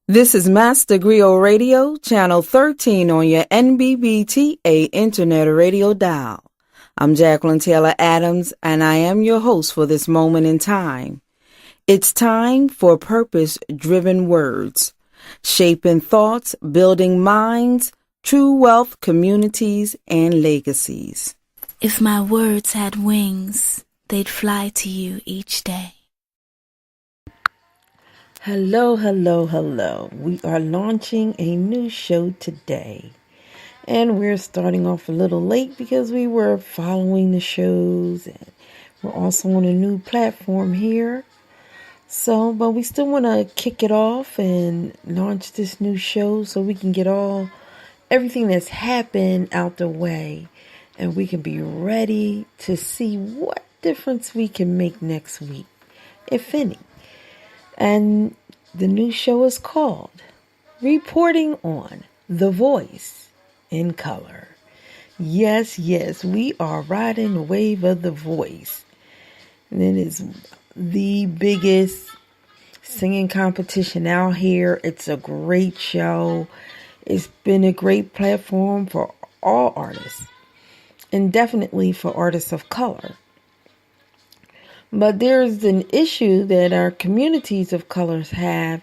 This is Master Griot Radio, Channel 13 on your NBBTA Internet Radio dial. I'm Jacqueline Taylor Adams, and I am your host for this moment in time. It's time for purpose-driven words, shaping thoughts, building minds, true wealth, communities, and legacies. If my words had wings, they'd fly to you each day. Hello, hello, hello. We are launching a new show today. And we're starting off a little late because we were following the shows. And we're also on a new platform here. But we still want to kick it off and launch this new show so we can get everything that's happened out the way. And we can be ready to see what difference we can make next week, if any. And the new show is called Reporting on The Voice in Color. Yes, we are riding the wave of The Voice. And it is the biggest singing competition out here. It's a great show. It's been a great platform for all artists, and definitely for artists of color. But there's an issue that our communities of colors have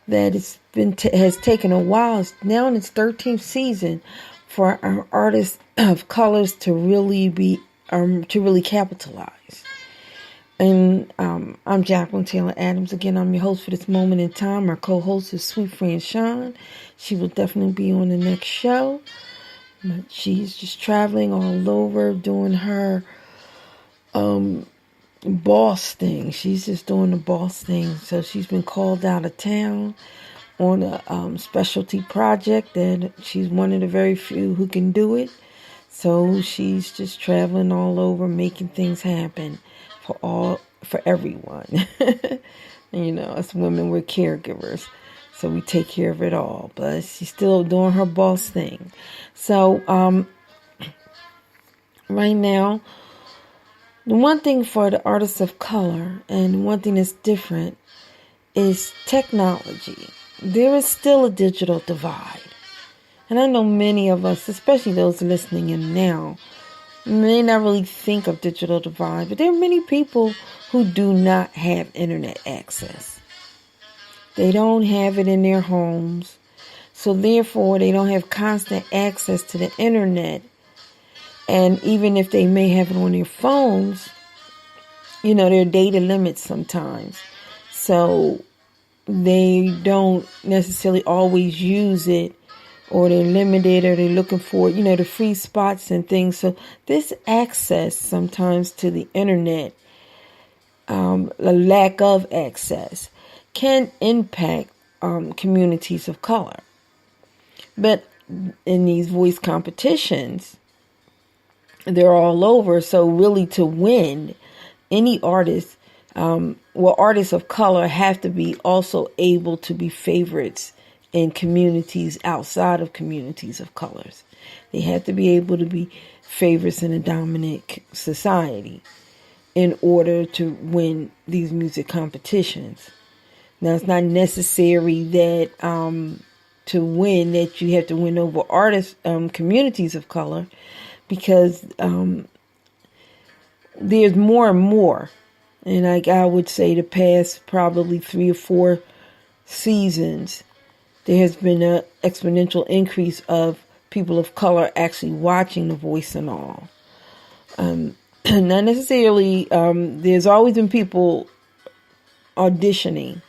that has taken a while. It's now in its 13th season for our artists of colors to really capitalize. And I'm Jacqueline Taylor Adams. Again, I'm your host for this moment in time. Our co-host is sweet friend Sean. She will definitely be on the next show. But she's just traveling all over doing her boss thing. She's just doing the boss thing. So she's been called out of town on a specialty project, and she's one of the very few who can do it. So she's just traveling all over, making things happen for everyone. And, us women, we're caregivers, so we take care of it all. But she's still doing her boss thing. So right now, the one thing for the artists of color, and one thing that's different, is technology. There is still a digital divide. And I know many of us, especially those listening in now, may not really think of digital divide, but there are many people who do not have internet access. They don't have it in their homes, so therefore they don't have constant access to the internet. And even if they may have it on their phones, there are data limits sometimes. So they don't necessarily always use it, or they're limited, or they're looking for, the free spots and things. So this access sometimes to the internet, the lack of access, can impact communities of color. But in these voice competitions, they're all over. So really, to win, any artist, artists of color have to be also able to be favorites in communities outside of communities of colors. They have to be able to be favorites in a dominant society in order to win these music competitions. Now, it's not necessary that to win that you have to win over artists, communities of color, because there's more and more. And I would say the past probably 3 or 4 seasons, there has been an exponential increase of people of color actually watching The Voice and all. Not necessarily, there's always been people auditioning,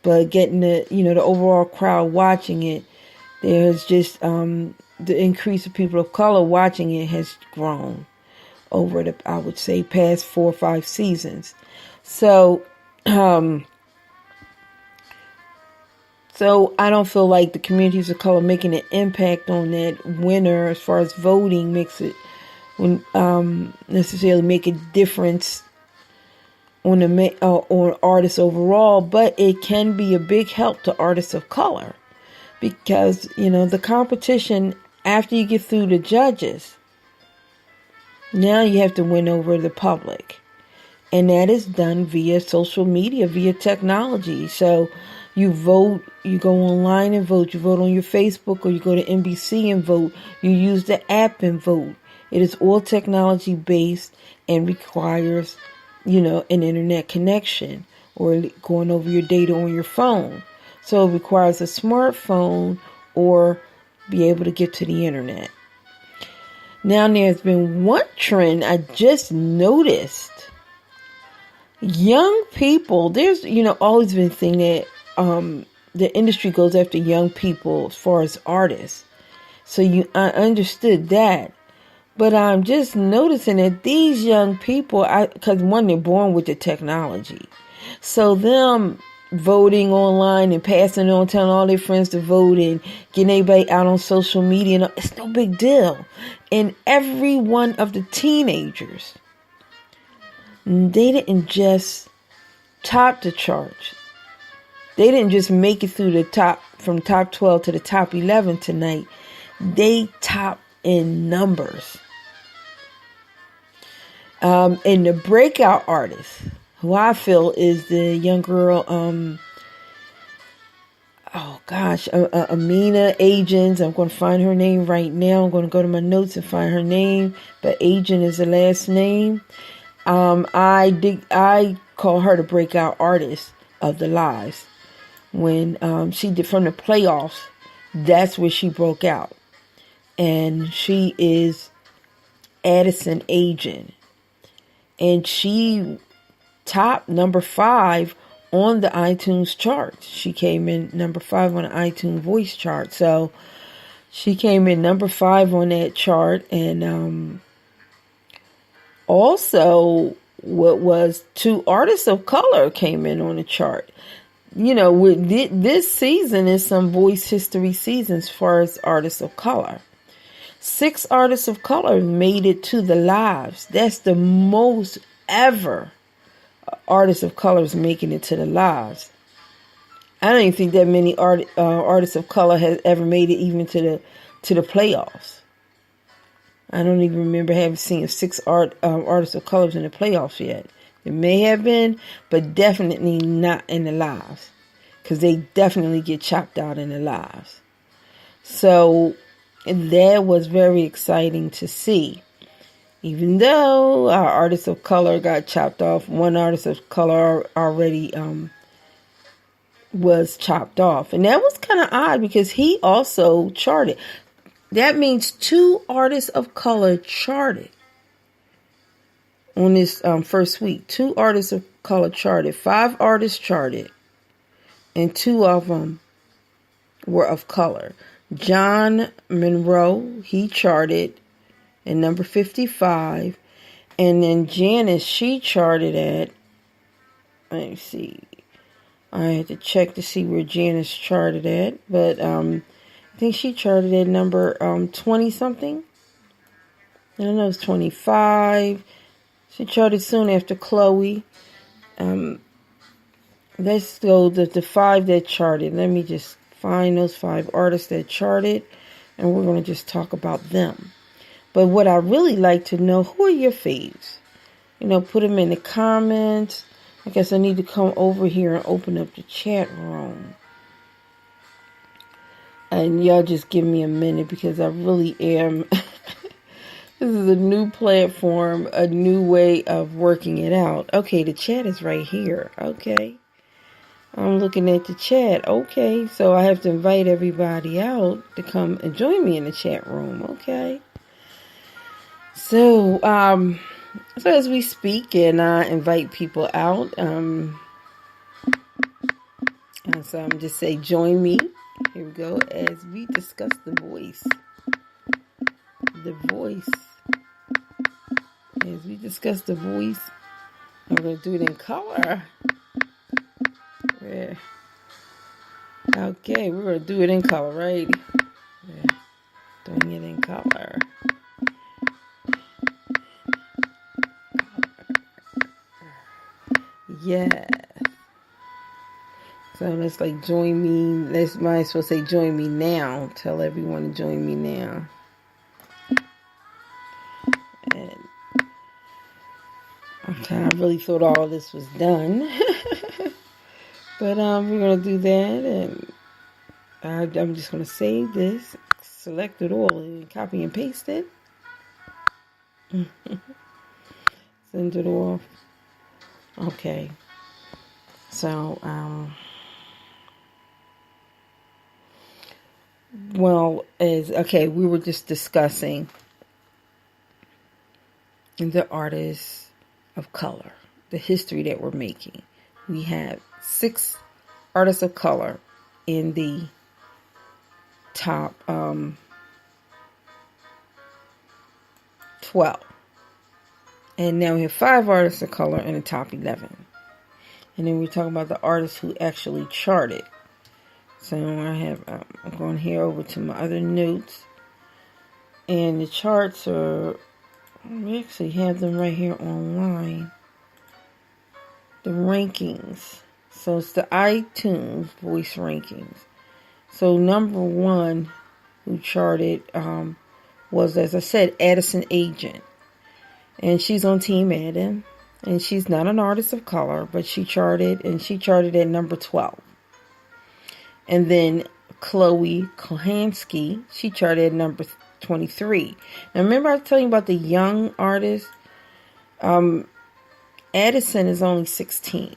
but getting the overall crowd watching it, there's just the increase of people of color watching it has grown over the, I would say, past 4 or 5 seasons. So I don't feel like the communities of color making an impact on that winner as far as voting makes it necessarily make a difference on artists overall, but it can be a big help to artists of color, because the competition, after you get through the judges, now you have to win over the public, and that is done via social media, via technology. So You vote, you go online and vote. You vote on your Facebook, or you go to NBC and vote. You use the app and vote. It is all technology based and requires, an internet connection or going over your data on your phone. So it requires a smartphone or be able to get to the internet. Now there's been one trend I just noticed. Young people, there's, always been a thing that the industry goes after young people as far as artists. So I understood that. But I'm just noticing that these young people, because one, they're born with the technology. So them voting online and passing it on, telling all their friends to vote and getting everybody out on social media, it's no big deal. And every one of the teenagers, they didn't just top the charts. They didn't just make it through the top, from top 12 to the top 11 tonight. They top in numbers. And the breakout artist, who I feel is the young girl, Amina Agents. I'm going to find her name right now. I'm going to go to my notes and find her name, but Agent is the last name. I call her the breakout artist of the lives. When she did from the playoffs, that's where she broke out. And she is Addison Agent. And she topped number 5 on the iTunes chart. She came in number 5 on the iTunes voice chart. So she came in number 5 on that chart. And also, what was 2 artists of color came in on the chart. With this season is some voice history seasons as far as artists of color. 6 artists of color made it to the lives. That's the most ever artists of color is making it to the lives. I don't even think that many artists of color has ever made it even to the playoffs. I don't even remember having seen 6 artists of color in the playoffs yet. It may have been, but definitely not in the lives, because they definitely get chopped out in the lives. So that was very exciting to see. Even though our artists of color got chopped off, one artist of color already was chopped off. And that was kind of odd because he also charted. That means 2 artists of color charted on this first week. 2 artists of color charted. 5 artists charted. And 2 of them were of color. John Monroe, he charted at number 55. And then Janice, she charted at, let me see. I had to check to see where Janice charted at. But I think she charted at number 20-something. I don't know, it's 25. She charted soon after Chloe. Let's go to the 5 that charted. Let me just find those 5 artists that charted, and we're going to just talk about them. But what I really like to know, who are your faves? Put them in the comments. I guess I need to come over here and open up the chat room. And y'all just give me a minute because I really am... This is a new platform, a new way of working it out. Okay, the chat is right here. Okay. I'm looking at the chat. Okay, so I have to invite everybody out to come and join me in the chat room. Okay. So as we speak and I invite people out, so I'm just say join me. Here we go as we discuss the voice. The voice. As we discuss the voice, I'm going to do it in color. Yeah. Okay, we're going to do it in color, right? Yeah. Doing it in color. Yeah. So let's join me. Might as well say join me now. Tell everyone to join me now. And okay, I really thought all this was done. But we're going to do that, and I'm just going to save this, select it all, and copy and paste it. Send it off. Okay. So, we were just discussing the artists of color, the history that we're making. We have 6 artists of color in the top 12. And now we have 5 artists of color in the top 11. And then we're talking about the artists who actually charted. So I'm going here over to my other notes. And the charts we actually have them right here online. The rankings. So it's the iTunes voice rankings. So number 1 who charted was, as I said, Addison Agent. And she's on Team Adam. And she's not an artist of color, but she charted at number 12. And then Chloe Kohanski, she charted at number 23. Now remember I was telling you about the young artists? Addison is only 16.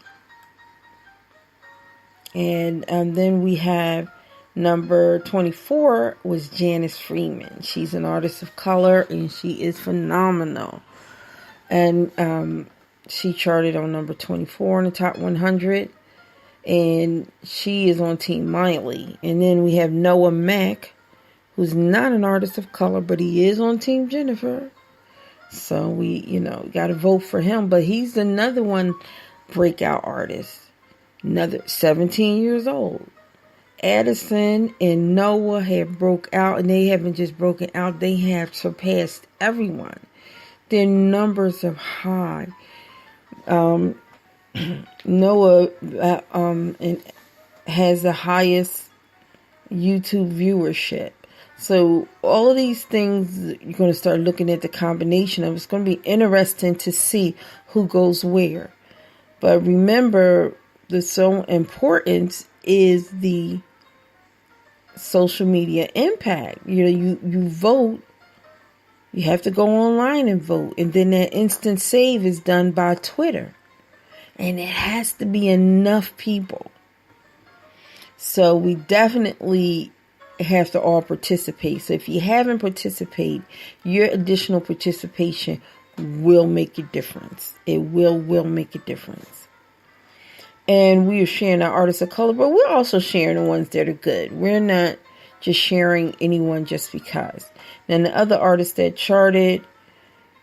And then we have number 24 was Janice Freeman. She's an artist of color and she is phenomenal. And she charted on number 24 in the top 100. And she is on Team Miley. And then we have Noah Mack, who's not an artist of color, but he is on Team Jennifer. So we, got to vote for him. But he's another one breakout artist. Another 17 years old. Addison and Noah have broke out, and they haven't just broken out, they have surpassed everyone. Their numbers are high. Noah has the highest YouTube viewership. So all of these things, you're going to start looking at the combination of. It's going to be interesting to see who goes where. But remember, the so important is the social media impact. You vote. You have to go online and vote. And then that instant save is done by Twitter. And it has to be enough people. So we definitely have to all participate. So if you haven't participated, your additional participation will make a difference. It will make a difference. And we are sharing our artists of color, but we're also sharing the ones that are good. We're not just sharing anyone just because. Then the other artist that charted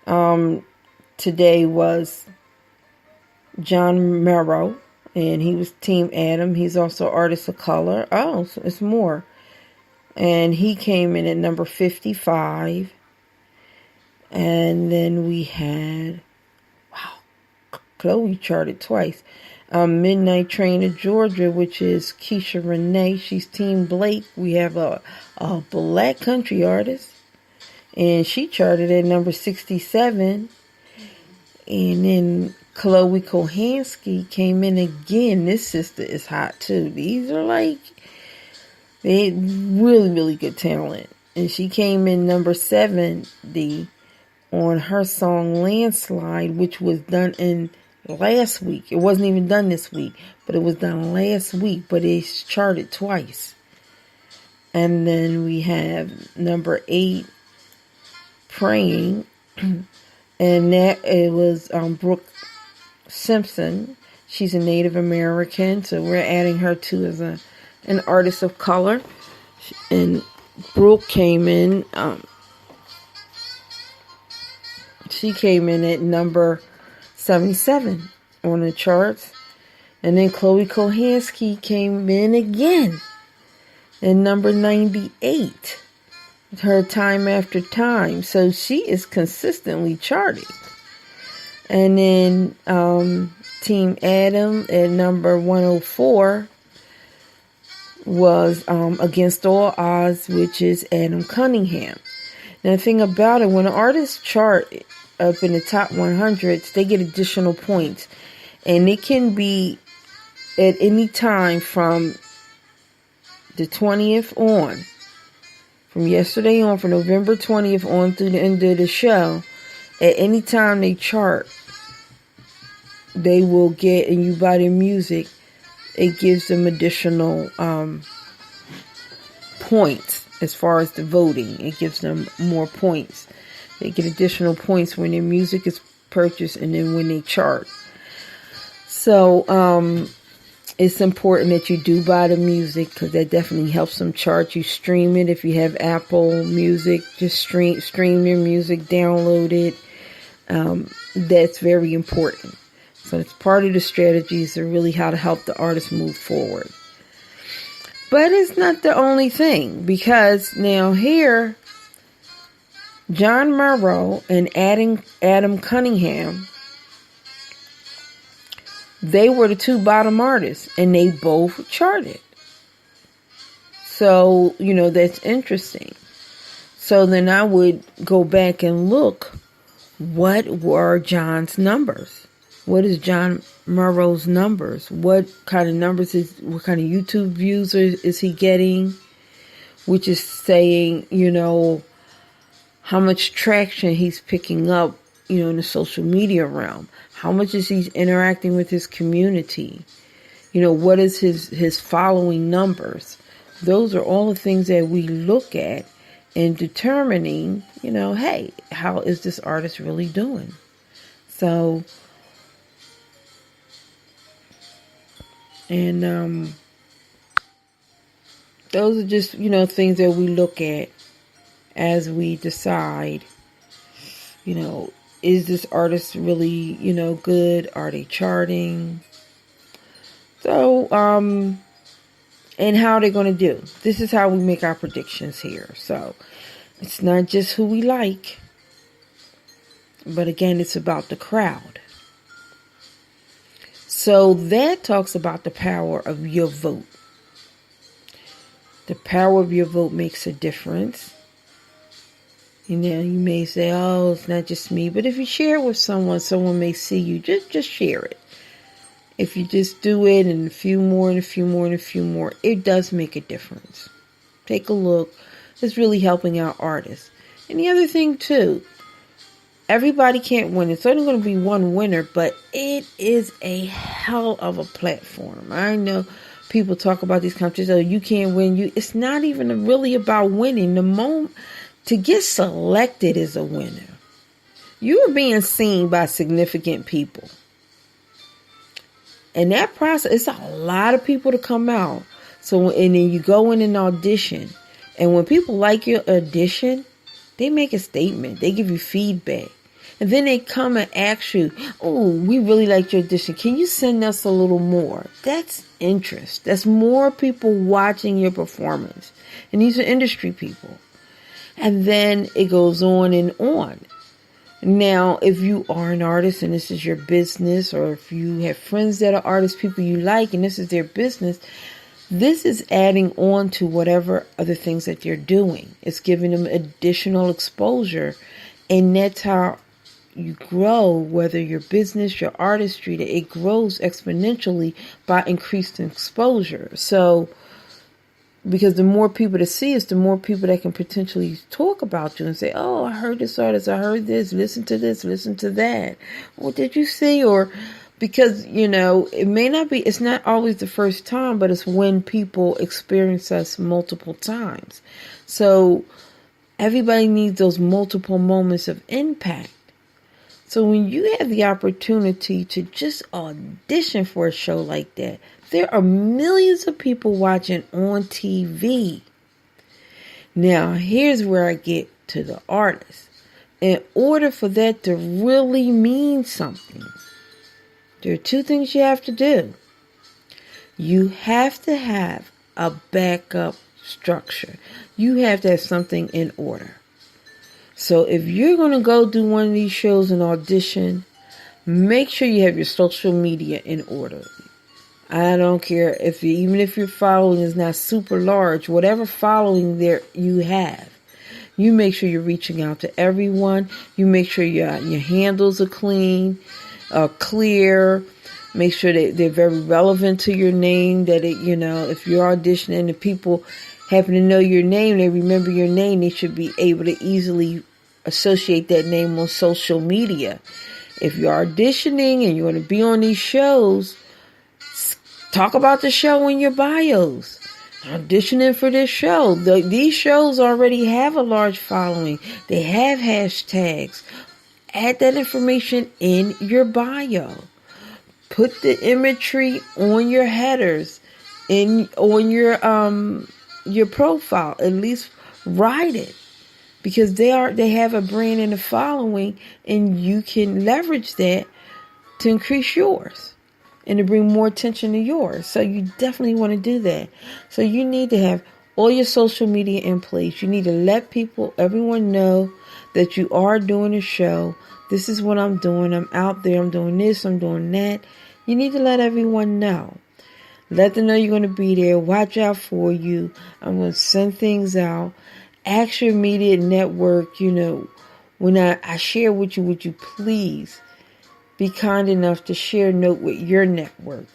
today was John Merrow, and he was Team Adam. He's also artist of color. Oh, so it's more. And he came in at number 55. And then we had, Chloe charted twice. Midnight Train of Georgia, which is Keisha Renee. She's Team Blake. We have a black country artist. And she charted at number 67. And then Chloe Kohanski came in again. This sister is hot too. These are they really, really good talent. And she came in number 70 on her song Landslide, which was done in last week. It wasn't even done this week, but it was done last week, but it's charted twice. And then we have number 8, Praying, and that it was Brooke Simpson. She's a Native American, so we're adding her to as an artist of color. And Brooke came in, she came in at number 77 on the charts. And then Chloe Kohanski came in again at number 98. Her Time After Time. So she is consistently charting. And then Team Adam at number 104 was Against All Odds, which is Adam Cunningham. Now the thing about it, when artists chart up in the top 100s, they get additional points. And it can be at any time from the 20th on, from yesterday on, from November 20th on through the end of the show, at any time they chart, they will get, and you buy their music, it gives them additional points as far as the voting. It gives them more points. They get additional points when their music is purchased and then when they chart. So it's important that you do buy the music, because that definitely helps them chart. You stream it. If you have Apple Music, just stream your music, download it. That's very important. So it's part of the strategies of really how to help the artist move forward. But it's not the only thing, because now here, John Morrow and Adam Cunningham, they were the two bottom artists, and they both charted. So, that's interesting. So then I would go back and look, what were John's numbers? What is John Morrow's numbers? What kind of numbers what kind of YouTube views is he getting? Which is saying, how much traction he's picking up, in the social media realm. How much is he interacting with his community? What is his following numbers? Those are all the things that we look at in determining, hey, how is this artist really doing? So, and those are just, things that we look at as we decide, is this artist really, good? Are they charting? So, and how they're going to do. This is how we make our predictions here. So, it's not just who we like, but again, it's about the crowd. So that talks about the power of your vote. The power of your vote makes a difference. You may say, oh, it's not just me. But if you share it with someone may see you. Just share it. If you just do it and a few more and a few more and a few more, it does make a difference. Take a look. It's really helping out artists. And the other thing, too, everybody can't win. It's only going to be one winner, but it is a hell of a platform. I know people talk about these competitions. Oh, you can't win. It's not even really about winning. The moment to get selected is a winner. You are being seen by significant people. And that process, it's a lot of people to come out. So, and then you go in and audition. And when people like your audition, they make a statement. They give you feedback. And then they come and ask you, oh, we really liked your audition. Can you send us a little more? That's interest. That's more people watching your performance. And these are industry people. And then it goes on and on. Now, if you are an artist and this is your business, or if you have friends that are artists, people you like, and this is their business, this is adding on to whatever other things that you're doing. It's giving them additional exposure. And that's how you grow, whether your business, your artistry, that it grows exponentially by increased exposure. So, because the more people to see us, the more people that can potentially talk about you and say, oh, I heard this artist, I heard this, listen to this, listen to that. What did you see? Or because, it may not be, it's not always the first time, but it's when people experience us multiple times. So everybody needs those multiple moments of impact. So when you have the opportunity to just audition for a show like that, there are millions of people watching on TV. Now, here's where I get to the artist. In order for that to really mean something, there are two things you have to do. You have to have a backup structure. You have to have something in order. So if you're going to go do one of these shows and audition, make sure you have your social media in order. I don't care even if your following is not super large, whatever following there you have, you make sure you're reaching out to everyone. You make sure your handles are clean, clear. Make sure that they're very relevant to your name, that it, if you're auditioning and people happen to know your name, they remember your name, they should be able to easily associate that name on social media. If you're auditioning and you want to be on these shows, talk about the show in your bios. Auditioning for this show. These shows already have a large following. They have hashtags. Add that information in your bio. Put the imagery on your headers, on your profile. At least write it, because they have a brand and a following, and you can leverage that to increase yours and to bring more attention to yours. So you definitely want to do that. So you need to have all your social media in place. You need to let everyone know that you are doing a show. This is what I'm doing. I'm out there. I'm doing this. I'm doing that. You need to let everyone know. Let them know you're going to be there. Watch out for you. I'm going to send things out. Ask your immediate network, when I share with you, would you please be kind enough to share a note with your network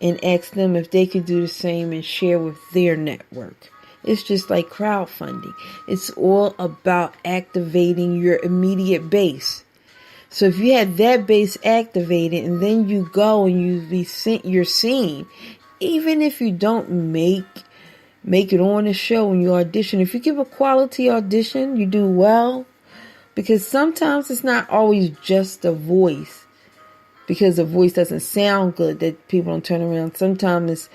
and ask them if they could do the same and share with their network. It's just like crowdfunding. It's all about activating your immediate base. So if you have that base activated and then you go and you're seen, even if you don't make it on the show when you audition, if you give a quality audition, you do well, because sometimes it's not always just the voice, because the voice doesn't sound good that people don't turn around. Sometimes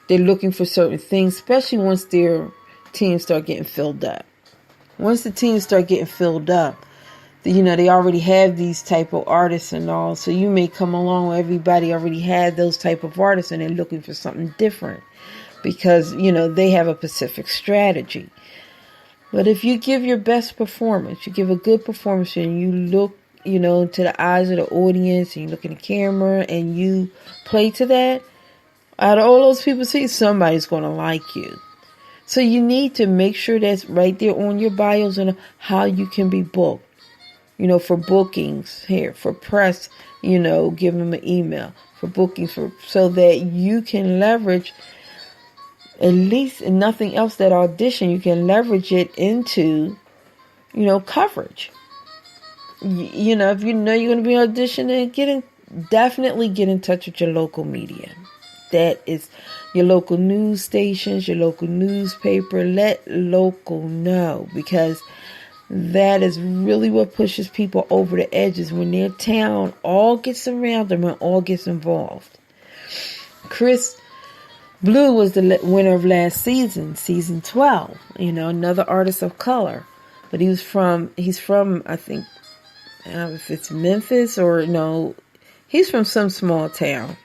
they're looking for certain things, especially once their teams start getting filled up. Once the teams start getting filled up, they already have these type of artists and all. So you may come along where everybody already had those type of artists and they're looking for something different because, they have a specific strategy. But if you give your best performance, you give a good performance and you look, into the eyes of the audience and you look in the camera and you play to that, out of all those people see, somebody's going to like you. So you need to make sure that's right there on your bios and how you can be booked. For bookings here, for press, give them an email for bookings, so that you can leverage, at least if nothing else, that audition, you can leverage it into, coverage. If you know you're going to be auditioning, definitely get in touch with your local media. That is your local news stations, your local newspaper. Let local know, because that is really what pushes people over the edges, when their town all gets around them and all gets involved. Kris Blue was the winner of last season 12. Another artist of color, but he's from I think, I don't know if it's Memphis or no, he's from some small town.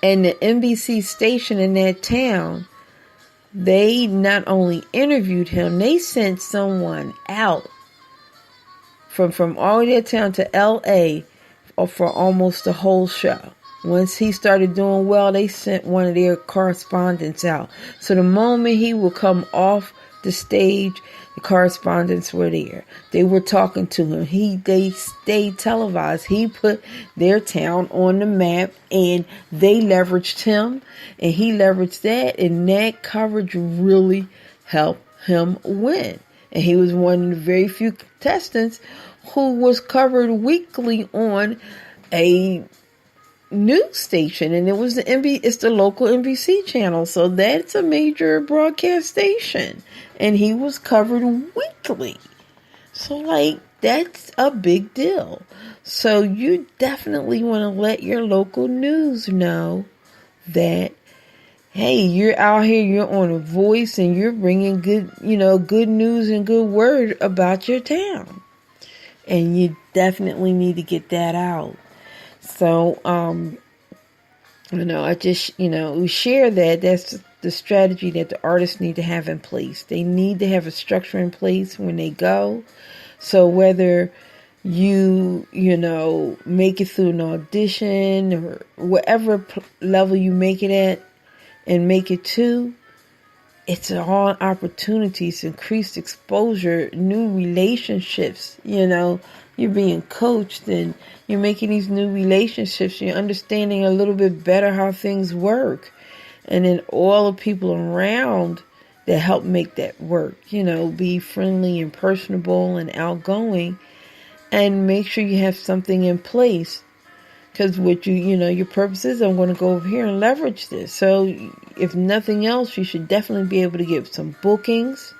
And the NBC station in that town, they not only interviewed him, they sent someone out from all their town to LA for almost the whole show. Once he started doing well, they sent one of their correspondents out. So the moment he would come off the stage, the correspondents were there. They were talking to him. They stayed televised. He put their town on the map, and they leveraged him, and he leveraged that, and that coverage really helped him win. And he was one of the very few contestants who was covered weekly on a news station, and it's the local NBC channel, so that's a major broadcast station, and he was covered weekly. So that's a big deal. So you definitely want to let your local news know that, hey, you're out here, you're on a voice, and you're bringing good news and good word about your town, and you definitely need to get that out. So, I just, we share that. That's the strategy that the artists need to have in place. They need to have a structure in place when they go. So whether you make it through an audition or whatever level you make it at and make it to, it's all opportunities, increased exposure, new relationships, you're being coached and you're making these new relationships. You're understanding a little bit better how things work. And then all the people around that help make that work, be friendly and personable and outgoing, and make sure you have something in place. Because what your purpose is, I'm going to go over here and leverage this. So if nothing else, you should definitely be able to get some bookings.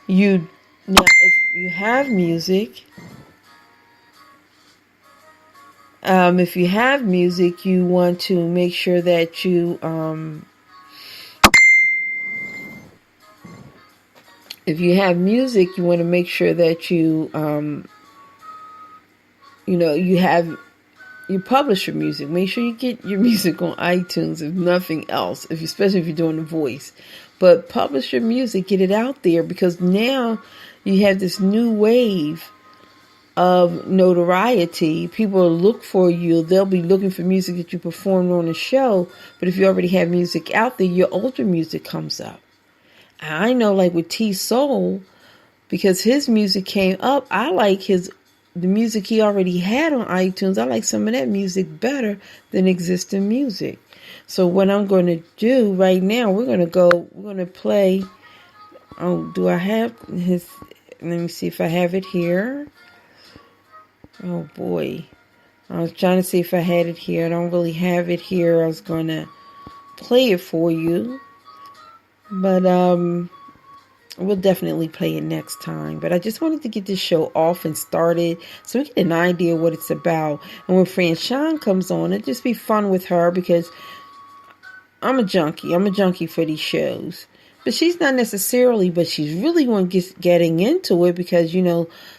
Now, if you have music, you want to make sure that you, if you have music, you want to make sure that you, you publish your music. Make sure you get your music on iTunes, if nothing else, especially if you're doing the voice. But publish your music, get it out there, because now you have this new wave of notoriety. People will look for you. They'll be looking for music that you performed on a show. But if you already have music out there, your older music comes up. I know, like with T Soul, because his music came up, I like the music he already had on iTunes. I like some of that music better than existing music. So what I'm going to do right now, we're going to play. Oh, do I have his? Let me see if I have it here. Oh boy. I was trying to see if I had it here. I don't really have it here. I was going to play it for you. But we'll definitely play it next time. But I just wanted to get this show off and started so we get an idea what it's about. And when Fran Sean comes on, it'll just be fun with her, because I'm a junkie. I'm a junkie for these shows. But she's not necessarily, but she's really getting into it because,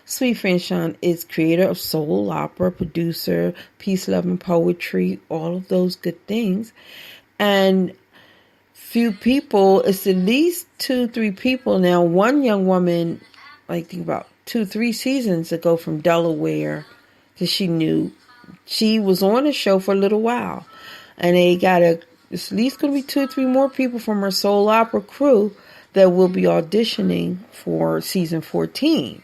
Sweet Fran Sean is creator of soul opera, producer, peace, love, and poetry, all of those good things. And few people, it's at least 2-3 people now. One young woman, I think about 2-3 seasons ago from Delaware, that she knew, she was on the show for a little while. And they got it's at least going to be 2 or 3 more people from her soul opera crew that will be auditioning for season 14.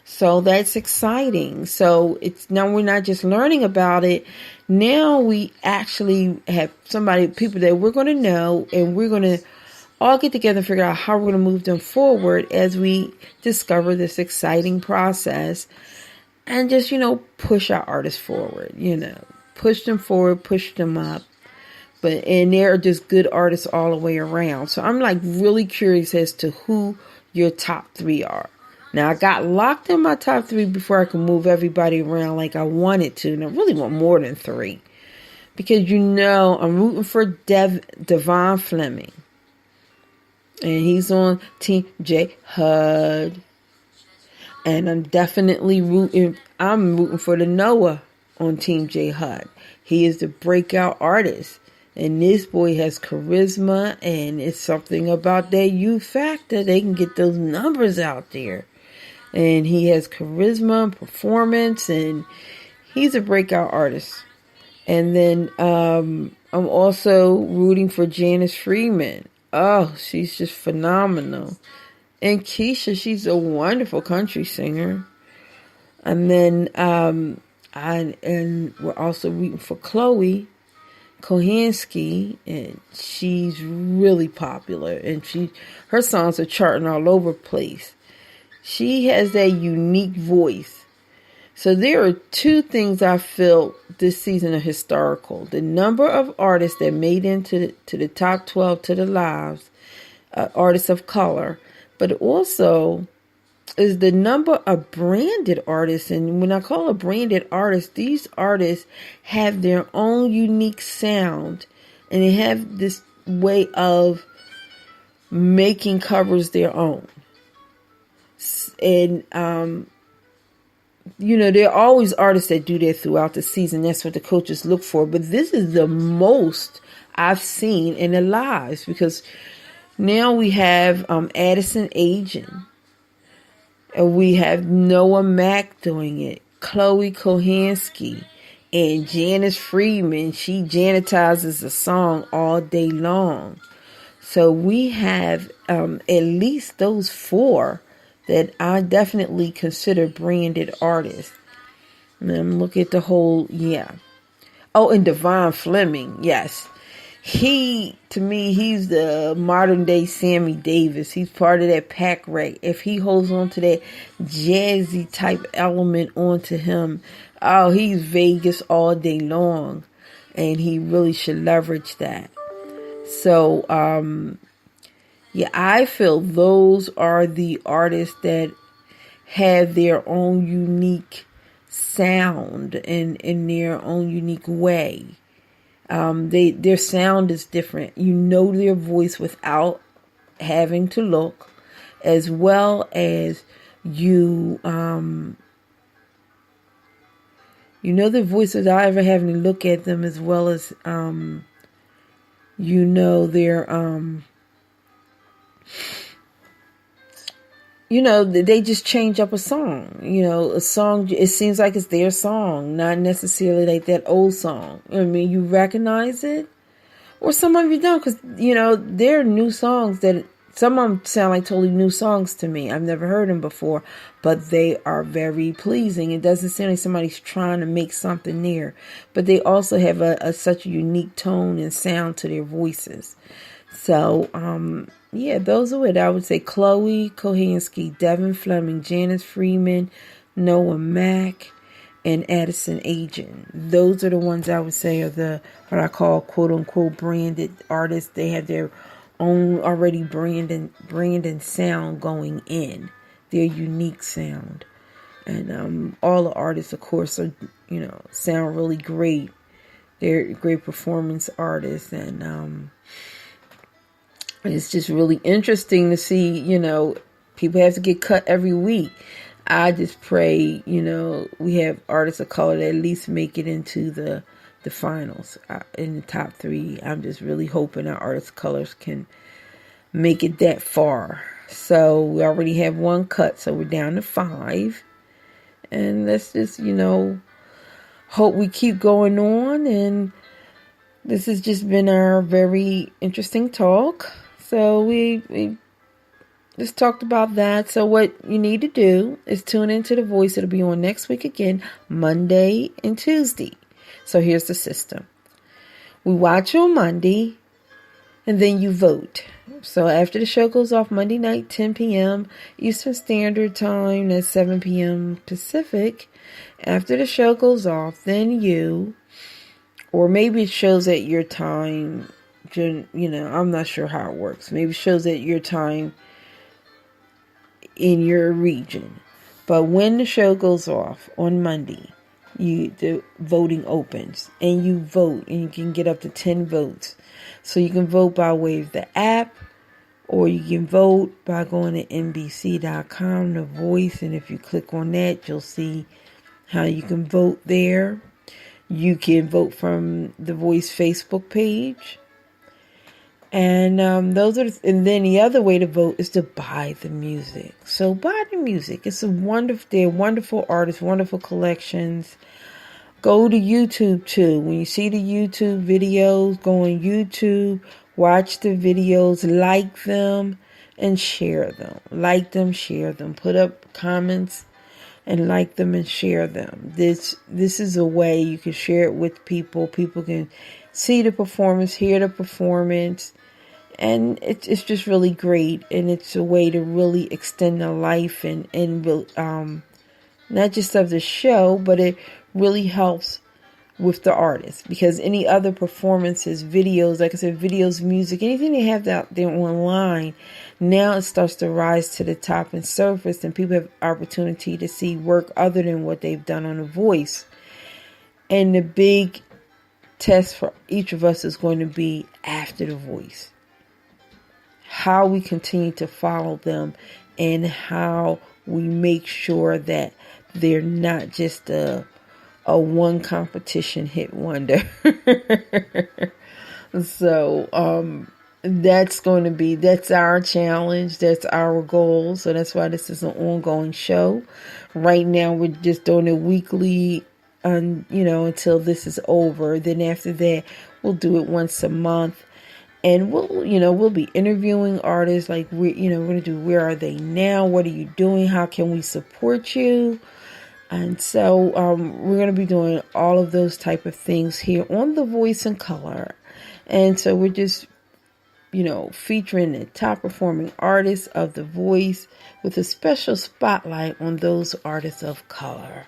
So that's exciting. So now we're not just learning about it. Now we actually have people that we're going to know, and we're going to all get together and figure out how we're going to move them forward as we discover this exciting process, and just, push our artists forward, push them forward, push them up. And they're just good artists all the way around. So I'm really curious as to who your top 3 are. Now, I got locked in my top 3 before I could move everybody around like I wanted to. And I really want more than 3. Because, I'm rooting for Davon Fleming. And he's on Team J HUD. And I'm definitely rooting for the Noah on Team J HUD. He is the breakout artist. And this boy has charisma, and it's something about that U factor. They can get those numbers out there. And he has charisma, performance, and he's a breakout artist. And then I'm also rooting for Janice Freeman. Oh, she's just phenomenal. And Keisha, she's a wonderful country singer. And then we're also rooting for Chloe Kohanski, and she's really popular, and her songs are charting all over the place. She has that unique voice. So there are 2 things I feel this season are historical: the number of artists that made into the top 12 to the lives, artists of color, but also is the number of branded artists. And when I call a branded artist, these artists have their own unique sound, and they have this way of making covers their own. And, there are always artists that do that throughout the season. That's what the coaches look for. But this is the most I've seen in the lives, because now we have Addison Agin. And we have Noah Mack doing it, Chloe Kohanski, and Janice Freeman. She janitizes the song all day long. So we have at least those 4 that I definitely consider branded artists. Look at the whole, yeah. Oh, and Davon Fleming, yes. To me, he's the modern day Sammy Davis. He's part of that pack rat. If he holds on to that jazzy type element onto him, oh, he's Vegas all day long. And he really should leverage that. So, yeah, I feel those are the artists that have their own unique sound and in their own unique way. Their sound is different. You know their voice without having to look, as well as you know their voice without ever having to look at them, as well as you know their they just change up a song. A song, it seems like it's their song, not necessarily like that old song. I mean, you recognize it, or some of you don't, because, there are new songs that, some of them sound like totally new songs to me. I've never heard them before, but they are very pleasing. It doesn't sound like somebody's trying to make something there, but they also have such a unique tone and sound to their voices. So, yeah, those are it. I would say Chloe, Kohanski, Davon Fleming, Janice Freeman, Noah Mack, and Addison Agent. Those are the ones I would say are what I call quote unquote branded artists. They have their own already brand and sound going in, their unique sound. And all the artists, of course, are, sound really great. They're great performance artists, and it's just really interesting to see, people have to get cut every week. I just pray, we have artists of color that at least make it into the finals, in the top 3. I'm just really hoping our artists of colors can make it that far. So we already have 1 cut, so we're down to 5. And let's just, hope we keep going on. And this has just been our very interesting talk. So we just talked about that. So what you need to do is tune into The Voice. It'll be on next week again, Monday and Tuesday. So here's the system. We watch on Monday, and then you vote. So after the show goes off Monday night, 10 p.m. Eastern Standard Time, that's 7 p.m. Pacific. After the show goes off, then or maybe it shows at your time, I'm not sure how it works. Maybe it shows at your time in your region. But when the show goes off on Monday, the voting opens, and you vote, and you can get up to 10 votes. So you can vote by way of the app, or you can vote by going to NBC.com, The Voice, and if you click on that, you'll see how you can vote there. You can vote from The Voice Facebook page. And and then the other way to vote is to buy the music. So buy the music. They're wonderful artists, wonderful collections. Go to YouTube too. When you see the YouTube videos, go on YouTube, watch the videos, like them, and share them. Like them, share them. Put up comments and like them and share them. This is a way you can share it with people. People can see the performance, hear the performance. And it's just really great, and it's a way to really extend the life and not just of the show, but it really helps with the artist, because any other performances, videos, like I said, videos, music, anything they have out there online, now it starts to rise to the top and surface, and people have opportunity to see work other than what they've done on The Voice. And the big test for each of us is going to be after The Voice. How we continue to follow them, and how we make sure that they're not just a one competition hit wonder. So that's our challenge. That's our goal. So that's why this is an ongoing show. Right now we're just doing it weekly, until this is over. Then after that, we'll do it once a month. And we'll be interviewing artists, we're going to do Where Are They Now? What are you doing? How can we support you? And so we're going to be doing all of those type of things here on The Voice in Color. And so we're just, featuring the top performing artists of The Voice with a special spotlight on those artists of color.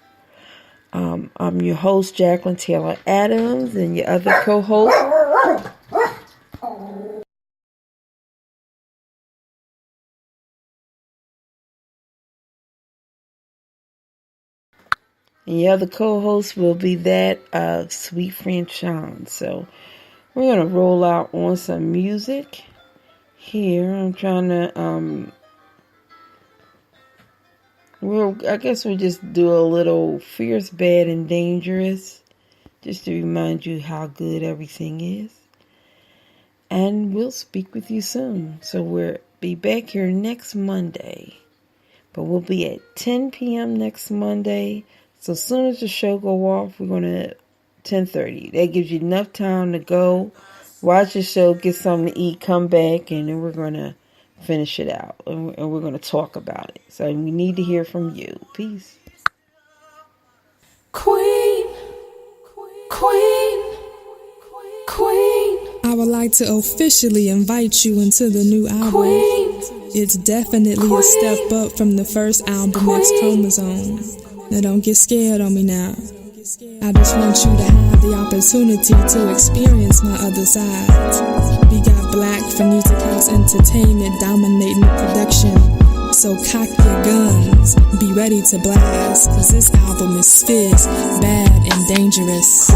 I'm your host, Jacqueline Taylor Adams, and your other co-host, will be that of Sweet Friend Sean. So we're going to roll out on some music here. I'm trying to, I guess we'll just do a little Fierce, Bad, and Dangerous, just to remind you how good everything is. And we'll speak with you soon. So we'll be back here next Monday. But we'll be at 10 p.m. next Monday. So as soon as the show go off, we're going to 10:30. That gives you enough time to go, watch the show, get something to eat, come back, and then we're going to finish it out. And we're going to talk about it. So we need to hear from you. Peace. Queen. I would like to officially invite you into the new album. Queen. It's definitely a step up from the first album, X Chromosome. Now don't get scared on me now. I just want you to have the opportunity to experience my other side. We got Black from Music House Entertainment dominating the production. So cock your guns, be ready to blast, cause this album is fierce, bad, and dangerous.